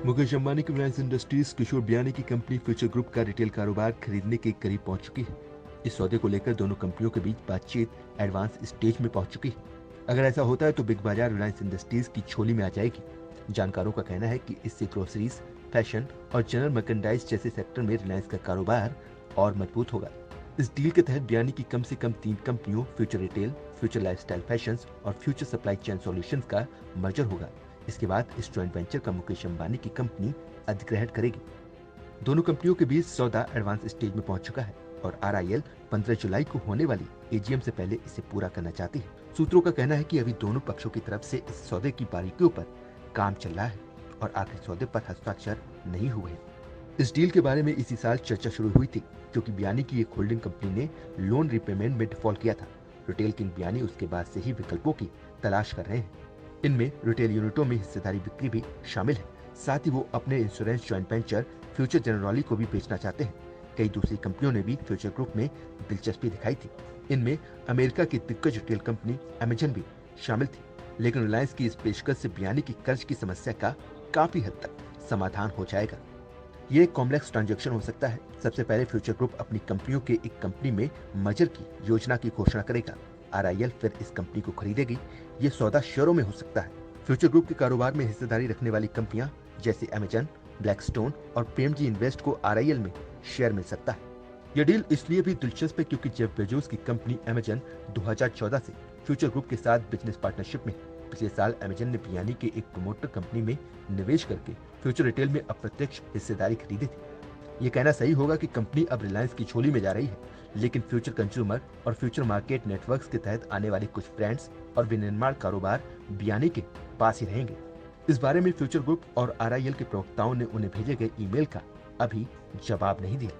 मुकेश अंबानी की रिलायंस इंडस्ट्रीज किशोर बियानी की company future group का रिटेल कारोबार खरीदने के करीब पहुंच चुकी है। इस सौदे को लेकर दोनों कंपनियों के बीच बातचीत एडवांस स्टेज में पहुंच चुकी है। अगर ऐसा होता है तो बिग बाजार रिलायंस इंडस्ट्रीज की झोली में आ जाएगी। जानकारों का कहना है कि इससे ग्रोसरीज, फैशन और जनरल मर्केंडाइज जैसे सेक्टर में रिलायंस का कारोबार और मजबूत होगा। इस डील के तहत बियानी की कम से कम 3 कंपनियों future retail, future lifestyle fashions और फ्यूचर सप्लाई चेन सॉल्यूशंस का मर्जर होगा। इसके बाद इस जॉइंट वेंचर का मुकेश अंबानी की कंपनी अधिग्रहण करेगी। दोनों कंपनियों के बीच सौदा एडवांस स्टेज में पहुंच चुका है और आरआईएल 15 जुलाई को होने वाली एजीएम से पहले इसे पूरा करना चाहती है। सूत्रों का कहना है कि अभी दोनों पक्षों की तरफ से इस सौदे की बारीकियों पर काम चल रहा है और आखिरी सौदे पर हस्ताक्षर नहीं हुए हैं। इस डील के बारे में इसी साल चर्चा शुरू हुई थी, क्योंकि बियानी की एक होल्डिंग कंपनी ने लोन रिपेमेंट में डिफॉल्ट किया था। रिटेल किंग बियानी उसके बाद से ही विकल्पों की तलाश कर रहे हैं। इनमें रिटेल यूनिटों में हिस्सेदारी बिक्री भी शामिल है। साथ ही वो अपने insurance joint venture future generally को भी बेचना चाहते हैं। कई दूसरी कंपनियों ने भी फ्यूचर ग्रुप में दिलचस्पी दिखाई थी। इनमें अमेरिका की दिग्गज रिटेल कंपनी अमेजन भी शामिल थी। लेकिन रिलायंस की इस पेशकश से बियानी की कर्ज की समस्या का काफी हद तक समाधान हो जाएगा। ये एक कॉम्प्लेक्स ट्रांजैक्शन हो सकता है। सबसे पहले फ्यूचर ग्रुप अपनी कंपनियों के एक कंपनी में मर्जर की योजना की घोषणा करेगा। आरआईएल फिर इस कंपनी को खरीदेगी। ये सौदा शेयरों में हो सकता है। फ्यूचर ग्रुप के कारोबार में हिस्सेदारी रखने वाली कंपनियां जैसे अमेजन, ब्लैकस्टोन और पीएमजी इन्वेस्ट को आरआईएल में शेयर मिल सकता है। यह डील इसलिए भी दिलचस्प है क्योंकि जेफ बेजोस की कंपनी अमेजन 2014 से फ्यूचर ग्रुप के साथ बिजनेस पार्टनरशिप में है। पिछले साल अमेजन ने बियानी के एक प्रोमोटर कंपनी में निवेश करके फ्यूचर रिटेल में अप्रत्यक्ष हिस्सेदारी खरीदी थी। ये कहना सही होगा कि कंपनी अब रिलायंस की झोली में जा रही है, लेकिन फ्यूचर कंज्यूमर और फ्यूचर मार्केट नेटवर्क्स के तहत आने वाले कुछ ब्रांड्स और विनिर्माण कारोबार बियानी के पास ही रहेंगे। इस बारे में फ्यूचर ग्रुप और आरआईएल के प्रवक्ताओं ने उन्हें भेजे गए ईमेल का अभी जवाब नहीं दिया।